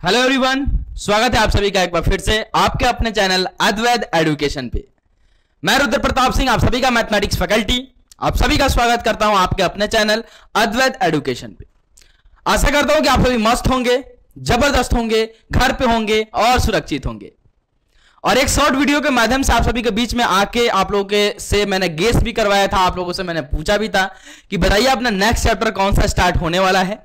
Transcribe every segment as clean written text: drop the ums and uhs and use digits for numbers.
Hello everyone, स्वागत है आप सभी का एक बार फिर से आपके अपने चैनल अद्वैत एजुकेशन पे। मैं रुद्र प्रताप सिंह, आप सभी का मैथमेटिक्स फैकल्टी, आप सभी का स्वागत करता हूं आपके अपने चैनल अद्वैत एजुकेशन पे। आशा करता हूं कि आप सभी मस्त होंगे, जबरदस्त होंगे, घर पे होंगे और सुरक्षित होंगे। और एक शॉर्ट वीडियो के माध्यम से आप सभी के बीच में आके आप लोगों के से मैंने गेस भी करवाया था, आप लोगों से मैंने पूछा भी था कि बताइए अपना नेक्स्ट चैप्टर कौन सा स्टार्ट होने वाला है।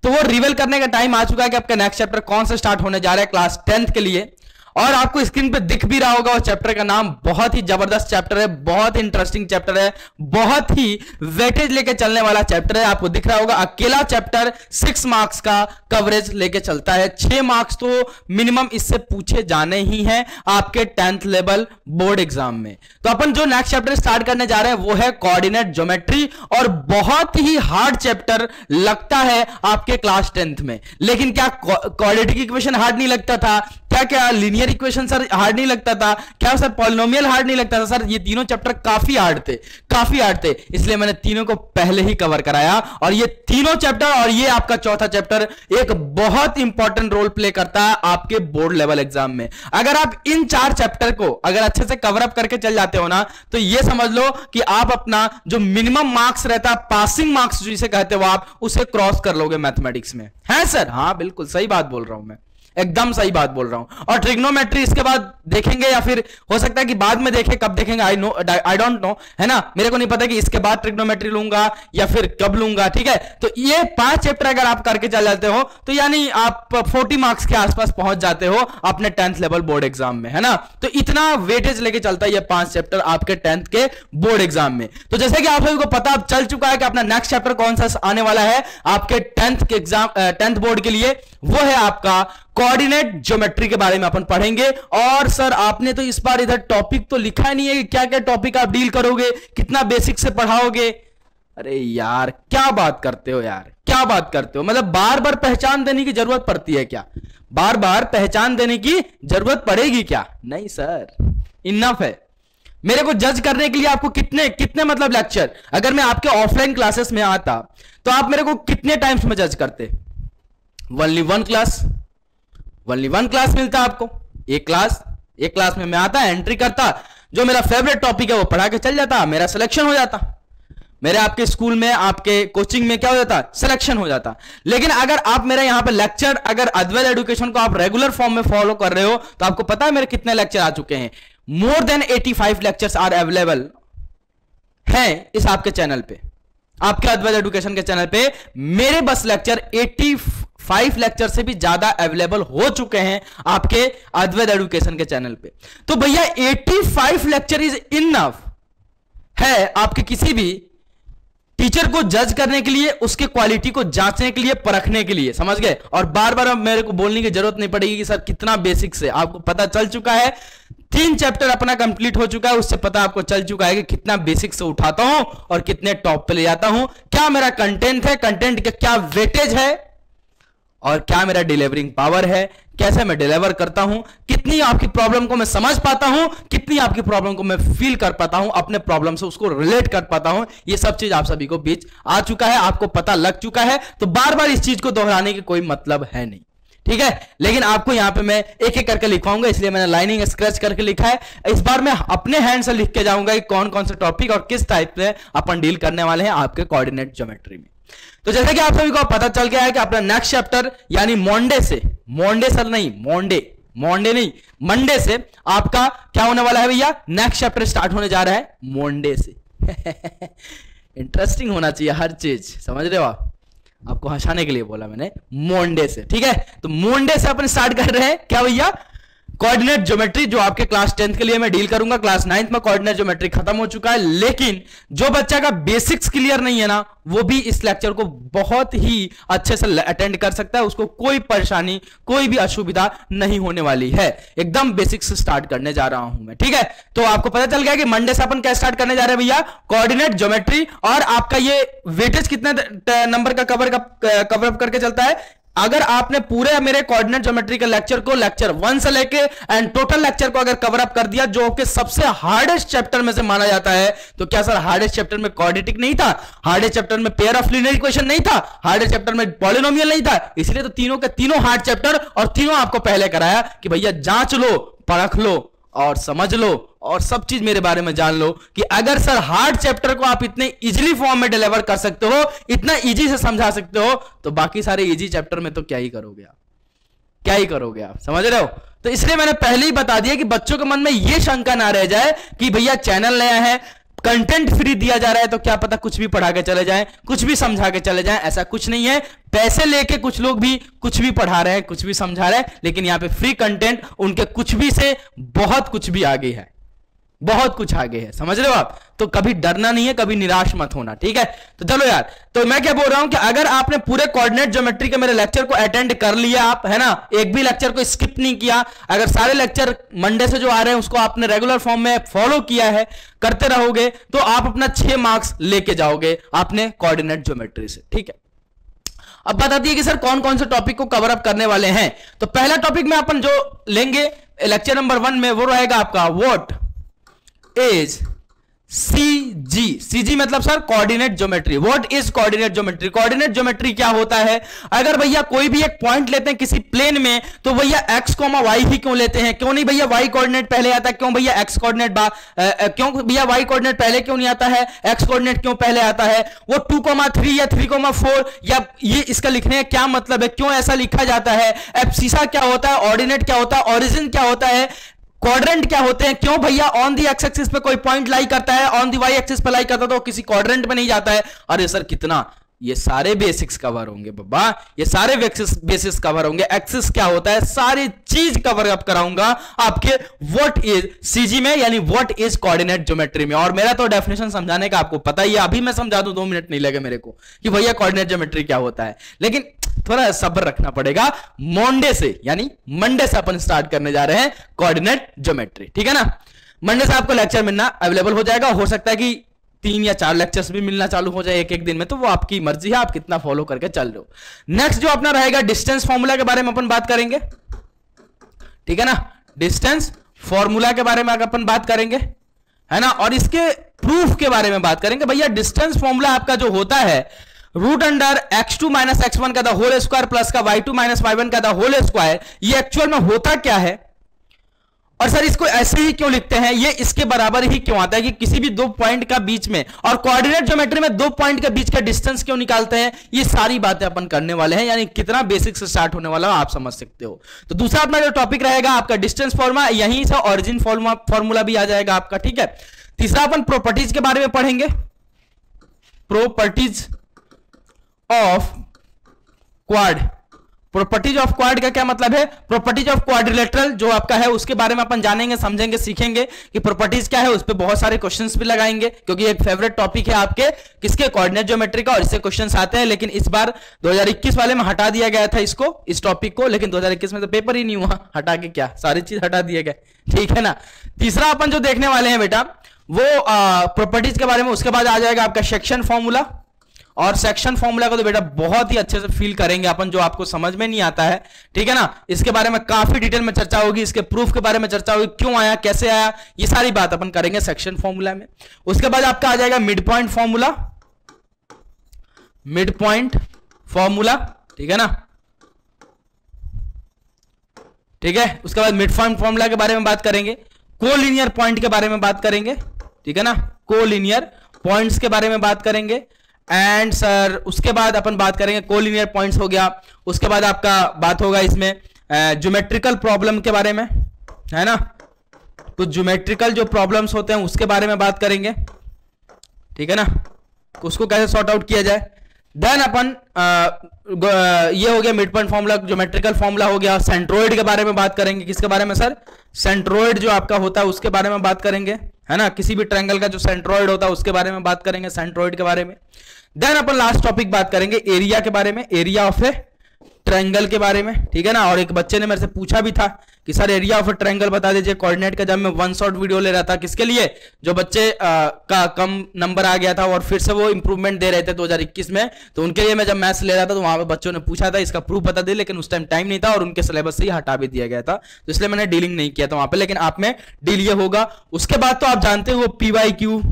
तो वो रिवील करने का टाइम आ चुका है कि आपका नेक्स्ट चैप्टर कौन सा स्टार्ट होने जा रहा है क्लास 10th के लिए। और आपको स्क्रीन पे दिख भी रहा होगा वो चैप्टर का नाम। बहुत ही जबरदस्त चैप्टर है, बहुत इंटरेस्टिंग चैप्टर है, बहुत ही वेटेज लेके चलने वाला चैप्टर है। आपको दिख रहा होगा अकेला चैप्टर 6 मार्क्स का कवरेज लेके चलता है। 6 मार्क्स तो मिनिमम इससे पूछे जाने ही हैं आपके 10th लेवल बोर्ड एग्जाम में। तो अपन जो नेक्स्ट चैप्टर स्टार्ट करने जा रहे हैं वो है कोऑर्डिनेट ज्योमेट्री, और बहुत ही हार्ड चैप्टर लगता है आपके क्लास 10th में। लेकिन क्या क्वाड्रेटिक इक्वेशन हार्ड नहीं लगता था? क्या लीनियर इक्वेशन सर हार्ड नहीं लगता था? क्या सर पॉलिनोमियल हार्ड नहीं लगता था? सर ये तीनों चैप्टर काफी हार्ड थे, इसलिए मैंने तीनों को पहले ही कवर कराया। और ये तीनों चैप्टर और ये आपका चौथा चैप्टर एक बहुत इंपॉर्टेंट रोल प्ले करता है आपके बोर्ड लेवल एग्जाम में। अगर आप इन 4 चैप्टर को अगर अच्छे से कवर अप करके चल जाते हो ना, तो ये समझ लो कि आप अपना जो मिनिमम मार्क्स रहता है, पासिंग मार्क्स जिसे कहते हो आप, उसे क्रॉस कर लोगे मैथमेटिक्स में। है सर? हाँ बिल्कुल सही बात बोल रहा हूं मैं, एकदम सही बात बोल रहा हूं। और ट्रिग्नोमेट्री इसके बाद देखेंगे, या फिर हो सकता है कि बाद में देखें, कब देखेंगे आई डोंट नो, है ना, मेरे को नहीं पता कि इसके बाद ट्रिग्नोमेट्री लूंगा या फिर कब लूंगा। ठीक है, तो ये 5 चैप्टर अगर आप करके चल जाते हो तो यानी आप 40 मार्क्स के आसपास पहुंच जाते हो अपने 10th लेवल बोर्ड एग्जाम में, है ना। तो इतना वेटेज लेके चलता है ये 5 चैप्टर आपके 10th के बोर्ड एग्जाम में। तो जैसे कि आप सभी को पता अब चल चुका है कि अपना नेक्स्ट चैप्टर कौन सा आने वाला है आपके 10th के एग्जाम 10th बोर्ड के लिए, वो है आपका कोऑर्डिनेट ज्योमेट्री के बारे में अपन पढ़ेंगे। और सर आपने तो इस बार इधर टॉपिक तो लिखा नहीं है कि क्या क्या टॉपिक आप डील करोगे, कितना बेसिक से पढ़ाओगे। अरे यार क्या बात करते हो यार, क्या बात करते हो। मतलब बार बार पहचान देने की जरूरत पड़ती है क्या? बार बार पहचान देने की जरूरत पड़ेगी क्या? नहीं सर, इनफ है। मेरे को जज करने के लिए आपको कितने मतलब लेक्चर, अगर मैं आपके ऑफलाइन क्लासेस में आता तो आप मेरे को कितने टाइम्स में जज करते? ओनली वन क्लास मिलता आपको। एक क्लास में मैं आता, एंट्री करता, जो मेरा फेवरेट टॉपिक है वो पढ़ा के चल जाता, मेरा सिलेक्शन हो जाता। मेरे आपके स्कूल में, आपके कोचिंग में क्या हो जाता? सिलेक्शन हो जाता। लेकिन अगर आप मेरे यहां पे लेक्चर, अगर अद्वैत एजुकेशन को आप रेगुलर फॉर्म में फॉलो कर रहे हो तो आपको पता है मेरे कितने लेक्चर आ चुके हैं। More than 85 lectures are available हैं इस आपके चैनल पे, आपके अद्वैत एजुकेशन के चैनल पे। मेरे बस लेक्चर 85 लेक्चर से भी ज्यादा अवेलेबल हो चुके हैं आपके अद्वैत एजुकेशन के चैनल पे। तो भैया 85 लेक्चर इज इनफ है आपके किसी भी टीचर को जज करने के लिए, उसके क्वालिटी को जांचने के लिए, परखने के लिए, समझ गए। और बार बार अब मेरे को बोलने की जरूरत नहीं पड़ेगी कि सर कितना बेसिक से, आपको पता चल चुका है। 3 चैप्टर अपना कंप्लीट हो चुका है, उससे पता आपको चल चुका है कि कितना बेसिक से उठाता हूं और कितने टॉप पे ले जाता हूं, क्या मेरा कंटेंट है, कंटेंट का क्या वेटेज है, और क्या मेरा डिलीवरिंग पावर है, कैसे मैं डिलीवर करता हूं, कितनी आपकी प्रॉब्लम को मैं समझ पाता हूं, कितनी आपकी प्रॉब्लम को मैं फील कर पाता हूं, अपने प्रॉब्लम से उसको रिलेट कर पाता हूं। ये सब चीज आप सभी को बीच आ चुका है, आपको पता लग चुका है। तो बार बार इस चीज को दोहराने की कोई मतलब है नहीं, ठीक है। लेकिन आपको यहां पे मैं एक एक करके लिखवाऊंगा, इसलिए मैंने लाइनिंग स्क्रैच करके लिखा है। इस बार मैं अपने हैंड से लिख के जाऊंगा कि कौन कौन से टॉपिक और किस टाइप से अपन डील करने वाले हैं आपके कोऑर्डिनेट ज्योमेट्री में। तो जैसे कि आप सभी को पता चल गया है कि अपना नेक्स्ट चैप्टर यानी मंडे से आपका क्या होने वाला है भैया? नेक्स्ट चैप्टर स्टार्ट होने जा रहा है मंडे से। इंटरेस्टिंग होना चाहिए हर चीज, समझ रहे हो आप? आपको हंसाने के लिए बोला मैंने, मंडे से, ठीक है। तो मंडे से अपन स्टार्ट कर रहे हैं क्या भैया? कोऑर्डिनेट ज्योमेट्री, जो आपके क्लास 10th के लिए मैं डील करूंगा। क्लास 9th में कोऑर्डिनेट ज्योमेट्री खत्म हो चुका है, लेकिन जो बच्चा का बेसिक्स क्लियर नहीं है ना, वो भी इस लेक्चर को बहुत ही अच्छे से अटेंड कर सकता है। उसको कोई परेशानी, कोई भी असुविधा नहीं होने वाली है। एकदम बेसिक्स से स्टार्ट करने जा रहा हूं मैं, ठीक है। तो आपको पता चल गया कि मंडे से अपन क्या स्टार्ट करने जा रहे हैं भैया? Coordinate geometry. और आपका ये वेटेज कितने नंबर का कवर अप करके चलता है? अगर आपने पूरे मेरे कोऑर्डिनेट ज्योमेट्री के लेक्चर को लेक्चर 1 से लेके एंड टोटल लेक्चर को अगर कवर अप कर दिया, जो कि सबसे हार्डेस्ट चैप्टर में से माना जाता है, तो क्या सर हार्डेस्ट चैप्टर में क्वाड्रेटिक नहीं था, हार्डेस्ट चैप्टर में पेयर ऑफ लीनियर इक्वेशन नहीं था, हार्डेस्ट चैप्टर में पॉलिनोमियल नहीं था? इसलिए तो तीनों के तीनों हार्ड चैप्टर और तीनों आपको पहले कराया कि भैया जांच लो, परख लो और समझ लो और सब चीज मेरे बारे में जान लो कि अगर सर हार्ड चैप्टर को आप इतने इजीली फॉर्म में डिलीवर कर सकते हो, इतना इजी से समझा सकते हो, तो बाकी सारे इजी चैप्टर में तो क्या ही करोगे आप, क्या ही करोगे आप, समझ रहे हो? तो इसलिए मैंने पहले ही बता दिया कि बच्चों के मन में यह शंका ना रह जाए कि भैया चैनल नया है, कंटेंट फ्री दिया जा रहा है, तो क्या पता कुछ भी पढ़ा के चले जाएं, कुछ भी समझा के चले जाएं। ऐसा कुछ नहीं है। पैसे लेके कुछ लोग भी कुछ भी पढ़ा रहे हैं, कुछ भी समझा रहे हैं, लेकिन यहां पे फ्री कंटेंट उनके कुछ भी से बहुत कुछ भी आगे है, बहुत कुछ आगे है, समझ रहे हो आप? तो कभी डरना नहीं है, कभी निराश मत होना, ठीक है? तो चलो यार, तो मैं क्या बोल रहा हूं कि अगर आपने पूरे कोऑर्डिनेट ज्योमेट्री के मेरे लेक्चर को अटेंड कर लिया आप, है ना, एक भी लेक्चर को स्किप नहीं किया, अगर सारे लेक्चर मंडे से जो आ रहे हैं उसको आपने रेगुलर फॉर्म में फॉलो किया है, करते रहोगे, तो आप अपना 6 मार्क्स लेके जाओगे आपने कोऑर्डिनेट ज्योमेट्री से, ठीक है? अब बता दिए कि सर कौन कौन से टॉपिक को कवर अप करने वाले हैं। तो पहला टॉपिक में अपन जो लेंगे लेक्चर नंबर 1 में, वो रहेगा आपका व्हाट इज सीजी। सीजी मतलब sir coordinate geometry. What is coordinate geometry? Coordinate geometry क्या होता है? अगर भैया कोई भी एक पॉइंट लेते हैं किसी प्लेन में, तो भैया एक्स कोमा वाई ही क्यों लेते हैं? क्यों नहीं भैया वाई कोऑर्डिनेट पहले आता है? क्यों भैया एक्स कोऑर्डिनेट क्यों भैया वाई कोऑर्डिनेट पहले क्यों नहीं आता है? एक्स कोऑर्डिनेट क्यों पहले आता है? वो 2,3 या 3,4 या ये इसका लिखने का क्या मतलब है? क्यों ऐसा लिखा जाता है? एब्सिसा क्या होता है? ऑर्डिनेट क्या होता है? ओरिजिन क्या होता है? क्वाड्रेंट क्या होते हैं? क्यों भैया ऑन दी एक्स एक्सिस पे कोई पॉइंट लाई करता है, ऑन दी वाई एक्सिस पे लाई करता है तो किसी क्वाड्रेंट में नहीं जाता है? अरे सर कितना, ये सारे बेसिक्स कवर होंगे बाबा, ये सारे बेसिक्स कवर होंगे। एक्सिस क्या होता है, सारी चीज कवर अप कराऊंगा आपके व्हाट इज सीजी में, यानी व्हाट इज कोऑर्डिनेट ज्योमेट्री में। और मेरा तो डेफिनेशन समझाने का आपको पता ही है, अभी मैं समझा दूं 2 मिनट नहीं लगे मेरे को कि भैया कोऑर्डिनेट ज्योमेट्री क्या होता है, लेकिन थोड़ा सब्र रखना पड़ेगा। मंडे से, यानी मंडे से अपन स्टार्ट करने जा रहे हैं कोऑर्डिनेट ज्योमेट्री, ठीक है ना? मंडे से आपको लेक्चर मिलना अवेलेबल हो जाएगा। हो सकता है कि 3 या 4 लेक्चर्स भी मिलना चालू हो जाए एक दिन में, तो वो आपकी मर्जी है, आप कितना फॉलो करके चल रहे हो। नेक्स्ट जो अपना रहेगा डिस्टेंस फॉर्मूला के बारे में अपन बात करेंगे, ठीक है ना? डिस्टेंस फॉर्मूला के बारे में अपन बात करेंगे, है ना? और इसके प्रूफ के बारे में बात करेंगे। भैया डिस्टेंस फॉर्मूला आपका जो होता है, root under x2 minus x1 का द होल स्क्वायर प्लस का y2 माइनस y1 का द होल स्क्वायर, ये एक्चुअल में होता क्या है? और सर इसको ऐसे ही क्यों लिखते हैं? ये इसके बराबर ही क्यों आता है कि किसी भी 2 पॉइंट का बीच में, और कोऑर्डिनेट ज्योमेट्री में 2 पॉइंट के बीच का डिस्टेंस क्यों निकालते हैं? ये सारी बातें अपन करने वाले हैं, यानी कितना बेसिक से स्टार्ट होने वाला आप समझ सकते हो। तो दूसरा अपना जो टॉपिक रहेगा आपका डिस्टेंस फॉर्मूला, यहीं से ऑरिजिन फॉर्मूला भी आ जाएगा आपका, ठीक है? तीसरा अपन प्रॉपर्टीज के बारे में पढ़ेंगे, properties of quad. Properties of quad का क्या मतलब है? प्रॉपर्टीज ऑफ क्वाड्रिलेटरल जो आपका है उसके बारे में अपन जानेंगे, समझेंगे, सीखेंगे कि प्रॉपर्टीज क्या है। उस पर बहुत सारे क्वेश्चंस भी लगाएंगे, क्योंकि एक फेवरेट टॉपिक है आपके किसके, कोऑर्डिनेट ज्योमेट्री का, और इससे क्वेश्चंस आते हैं। लेकिन इस बार 2021 वाले में हटा दिया गया था इसको, इस टॉपिक को, लेकिन 2021 में तो पेपर ही नहीं हुआ, हटा के क्या, सारी चीज हटा दिए गए, ठीक है ना? तीसरा अपन जो देखने वाले हैं बेटा वो प्रॉपर्टीज के बारे में, उसके बाद आ जाएगा आपका सेक्शन फॉर्मूला। और सेक्शन फॉर्मूला को तो बेटा बहुत ही अच्छे से फील करेंगे अपन, जो आपको समझ में नहीं आता है, ठीक है ना? इसके बारे में काफी डिटेल में चर्चा होगी, इसके प्रूफ के बारे में चर्चा होगी, क्यों आया, कैसे आया, ये सारी बात अपन करेंगे सेक्शन फॉर्मूला में। उसके बाद आपका आ जाएगा mid point formula, mid point formula, ठीक है ना? ठीक है, उसके बाद मिड पॉइंट फॉर्मूला के बारे में बात करेंगे, कोलिनियर पॉइंट के बारे में बात करेंगे, ठीक है ना? कोलिनियर पॉइंट्स के बारे में बात करेंगे। एंड सर उसके बाद अपन बात करेंगे, कोलिनियर पॉइंट्स हो गया, उसके बाद आपका बात होगा इसमें ज्योमेट्रिकल प्रॉब्लम के बारे में, है ना? कुछ ज्योमेट्रिकल जो प्रॉब्लम्स होते हैं उसके बारे में बात करेंगे, ठीक है ना? उसको कैसे सॉर्ट आउट किया जाए। देन अपन ये हो गया mid point formula, geometrical formula हो गया। सेंट्रोइड के बारे में बात करेंगे, किसके बारे में सर? सेंट्रोइड जो आपका होता है उसके बारे में बात करेंगे, है ना? किसी भी ट्रायंगल का जो सेंट्रोइड होता है उसके बारे में बात करेंगे, सेंट्रोइड के बारे में। देन अपन लास्ट टॉपिक बात करेंगे एरिया के बारे में, एरिया ऑफ ए ट्रायंगल के बारे में, ठीक है ना। और एक बच्चे ने मेरे से पूछा भी था कि सर एरिया ऑफ ट्रायंगल बता दीजिए कोऑर्डिनेट का, जब मैं वन शॉट वीडियो ले रहा था किसके लिए, जो बच्चे का कम नंबर आ गया था और फिर से वो इंप्रूवमेंट दे रहे थे 2021 में, तो उनके लिए मैं जब मैथ्स ले रहा था तो वहां पे बच्चों ने पूछा था, इसका प्रूफ बता दे, लेकिन उस टाइम टाइम नहीं था और उनके सिलेबस से ही हटा भी दिया गया था, तो इसलिए मैंने डीलिंग नहीं किया था वहां पे, लेकिन आप में डील ये होगा। उसके बाद तो आप जानते हो PYQ,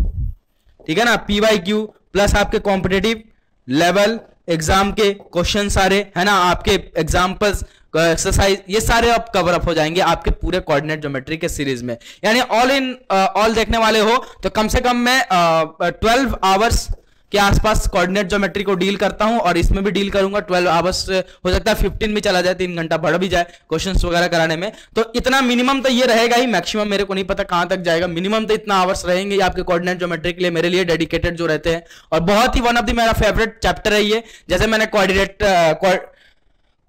ठीक है ना, PYQ प्लस आपके कॉम्पिटिटिव लेवल एग्जाम के क्वेश्चन सारे, है ना, आपके एग्जाम्पल्स एक्सरसाइज, ये सारे आप कवर अप हो जाएंगे आपके पूरे कोऑर्डिनेट ज्योमेट्री के सीरीज में। यानी ऑल इन ऑल देखने वाले हो तो कम से कम मैं 12 आवर्स के आसपास कोऑर्डिनेट ज्योमेट्री को डील करता हूं, और इसमें भी डील करूंगा 12 आवर्स, हो सकता है 15 भी चला जाए, 3 घंटा बढ़ भी जाए क्वेश्चंस वगैरह कराने में, तो इतना मिनिमम तो ये रहेगा ही, मैक्सिमम मेरे को नहीं पता कहां तक जाएगा, मिनिमम तो इतना आवर्स रहेंगे आपके कोऑर्डिनेट ज्योमेट्री के लिए, मेरे लिए डेडिकेटेड जो रहते हैं। और बहुत ही वन ऑफ द मेरा फेवरेट चैप्टर है ये, जैसे मैंने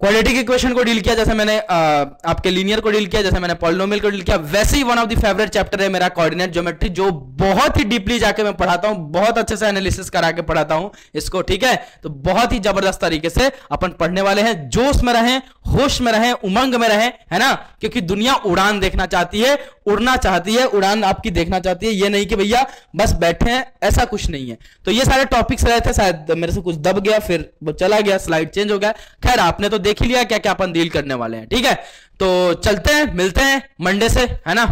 क्वाड्रेटिक इक्वेशन को डील किया, जैसे मैंने आपके लीनियर को डील किया, जैसे मैंने पॉलिनोमियल को डील किया, वैसे ही one of the favourite chapter है मेरा कोऑर्डिनेट ज्योमेट्री, जो बहुत ही डीपली जाके मैं पढ़ाता हूं, बहुत अच्छे से एनालिसिस करा के पढ़ाता हूं इसको, ठीक है। तो बहुत ही जबरदस्त तरीके से अपन पढ़ने वाले हैं, जोश में रहें, होश में रहें, उमंग में रहें, है ना, क्योंकि दुनिया उड़ान देखना चाहती है, उड़ना चाहती है, उड़ान आपकी देखना चाहती है, ये नहीं कि भैया बस बैठे हैं, ऐसा कुछ नहीं है। तो ये सारे टॉपिक्स रहे थे, शायद मेरे से कुछ दब गया, फिर वो चला गया, स्लाइड चेंज हो गया, खैर आपने तो देख ही लिया क्या क्या अपन डील करने वाले हैं, ठीक है। तो चलते हैं, मिलते हैं मंडे से, है ना,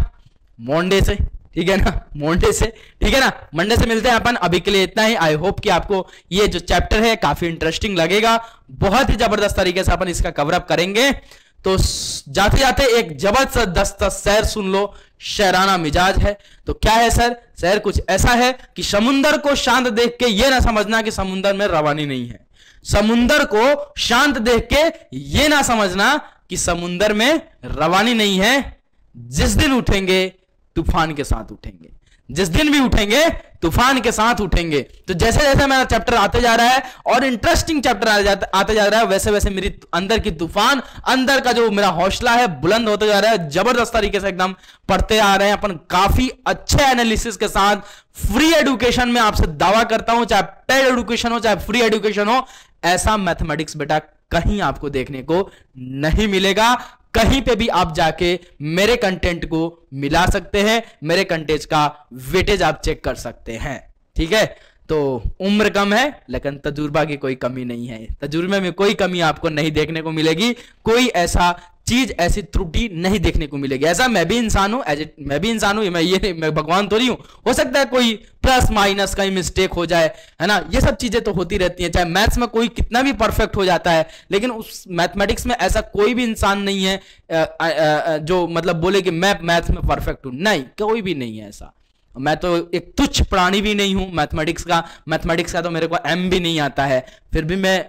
मंडे से, ठीक है ना, मंडे से, ठीक है ना, मंडे से मिलते हैं अपन। अभी के लिए इतना ही। आई होप कि आपको ये जो चैप्टर है काफी इंटरेस्टिंग लगेगा, बहुत ही जबरदस्त तरीके से अपन इसका कवर अप करेंगे। तो जाते जाते एक जबरदस्त शेर सुन लो, शेराना मिजाज है। तो क्या है सर? शेर कुछ ऐसा है कि समुंदर को शांत देख के ये ना समझना कि समुंदर में रवानी नहीं है, समुंदर को शांत देख के ये ना समझना कि समुंदर में रवानी नहीं है। जिस दिन उठेंगे तूफान के साथ उठेंगे, जिस दिन भी उठेंगे तूफान के साथ उठेंगे। तो जैसे जैसे मेरा चैप्टर आते जा रहा है और इंटरेस्टिंग चैप्टर आते जा रहा है, वैसे वैसे मेरी अंदर की तूफान, अंदर का जो मेरा हौसला है बुलंद होते जा रहा है, जबरदस्त तरीके से एकदम पढ़ते आ रहे हैं अपन, काफी अच्छे एनालिसिस के साथ, फ्री एजुकेशन में आपसे दावा करता हूं, चाहे पेड एजुकेशन हो चाहे फ्री एजुकेशन हो, ऐसा मैथमेटिक्स बेटा कहीं आपको देखने को नहीं मिलेगा। कहीं पे भी आप जाके मेरे कंटेंट को मिला सकते हैं, मेरे कंटेंट का वेटेज आप चेक कर सकते हैं, ठीक है। तो उम्र कम है लेकिन तजुर्बा की कोई कमी नहीं है, तजुर्बे में कोई कमी आपको नहीं देखने को मिलेगी, कोई ऐसा चीज, ऐसी त्रुटि नहीं देखने को मिलेगी। ऐसा मैं भी इंसान हूं, मैं भी इंसान हूं, मैं भगवान थोड़ी हूं, हो सकता है कोई प्लस माइनस कहीं मिस्टेक हो जाए, है ना, ये सब चीजें तो होती रहती हैं। चाहे मैथ्स में कोई कितना भी परफेक्ट हो जाता है, लेकिन उस मैथमेटिक्स में ऐसा कोई भी इंसान नहीं है जो मतलब बोले कि मैं मैथ्स में परफेक्ट हूं, नहीं, कोई भी नहीं है ऐसा। मैं तो एक तुच्छ प्राणी भी नहीं हूं मैथमेटिक्स का तो मेरे को एम भी नहीं आता है, फिर भी मैं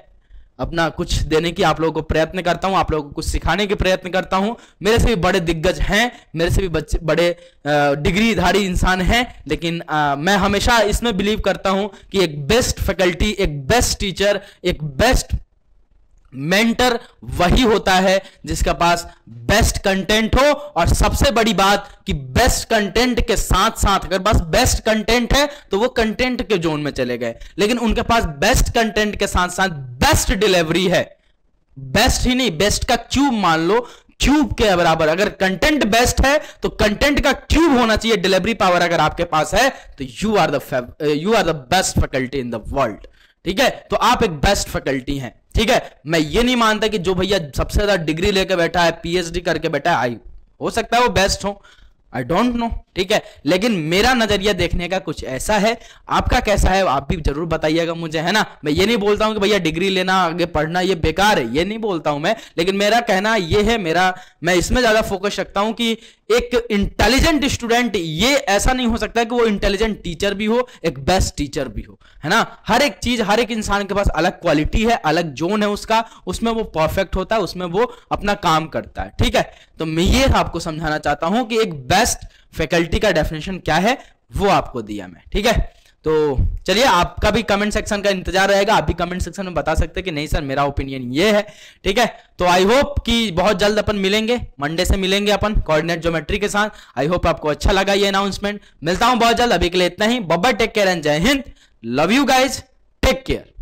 अपना कुछ देने की आप लोगों को प्रयत्न करता हूं, आप लोगों को कुछ सिखाने की प्रयत्न करता हूं। मेरे से भी बड़े दिग्गज हैं, मेरे से भी बड़े डिग्रीधारी इंसान हैं, लेकिन मैं हमेशा इसमें बिलीव करता हूं कि एक बेस्ट फैकल्टी, एक बेस्ट टीचर, एक बेस्ट मेंटर वही होता है जिसके पास बेस्ट कंटेंट हो, और सबसे बड़ी बात कि बेस्ट कंटेंट के साथ साथ अगर बस बेस्ट कंटेंट है तो वो कंटेंट के जोन में चले गए, लेकिन उनके पास बेस्ट कंटेंट के साथ साथ बेस्ट डिलीवरी है। बेस्ट ही नहीं, बेस्ट का क्यूब मान लो, क्यूब के बराबर। अगर कंटेंट बेस्ट है तो कंटेंट का क्यूब होना चाहिए डिलीवरी पावर अगर आपके पास है, तो you are the best faculty in the world, ठीक है। तो आप एक बेस्ट फैकल्टी हैं, ठीक है। मैं ये नहीं मानता कि जो भैया सबसे ज्यादा डिग्री लेकर बैठा है, पीएचडी करके बैठा है, हो सकता है वो बेस्ट हो, आई डोंट नो, ठीक है, लेकिन मेरा नजरिया देखने का कुछ ऐसा है। आपका कैसा है आप भी जरूर बताइएगा मुझे, है ना। मैं ये नहीं बोलता हूं कि भैया डिग्री लेना, आगे पढ़ना ये बेकार है, ये नहीं बोलता हूं मैं, लेकिन मेरा कहना ये है, मैं इसमें ज्यादा फोकस रखता हूं कि एक इंटेलिजेंट स्टूडेंट, ये ऐसा नहीं हो सकता कि वो इंटेलिजेंट टीचर भी हो, एक बेस्ट टीचर भी हो, है ना। हर एक चीज, हर एक इंसान के पास अलग क्वालिटी है, अलग जोन है उसका, उसमें वो परफेक्ट होता है, उसमें वो अपना काम करता है, ठीक है। तो मैं ये आपको समझाना चाहता हूं कि एक बेस्ट फैकल्टी का डेफिनेशन क्या है वो आपको दिया मैं, ठीक है। तो चलिए, आपका भी कमेंट सेक्शन का इंतजार रहेगा, आप भी कमेंट सेक्शन में बता सकते हैं कि नहीं सर मेरा ओपिनियन ये है, ठीक है। तो आई होप कि बहुत जल्द अपन मिलेंगे, मंडे से मिलेंगे अपन कोऑर्डिनेट ज्योमेट्री के साथ। आई होप आपको अच्छा लगा ये अनाउंसमेंट, मिलता हूं बहुत जल्द, अभी के लिए इतना ही, bye bye, take care and जय हिंद, love you guys, take care.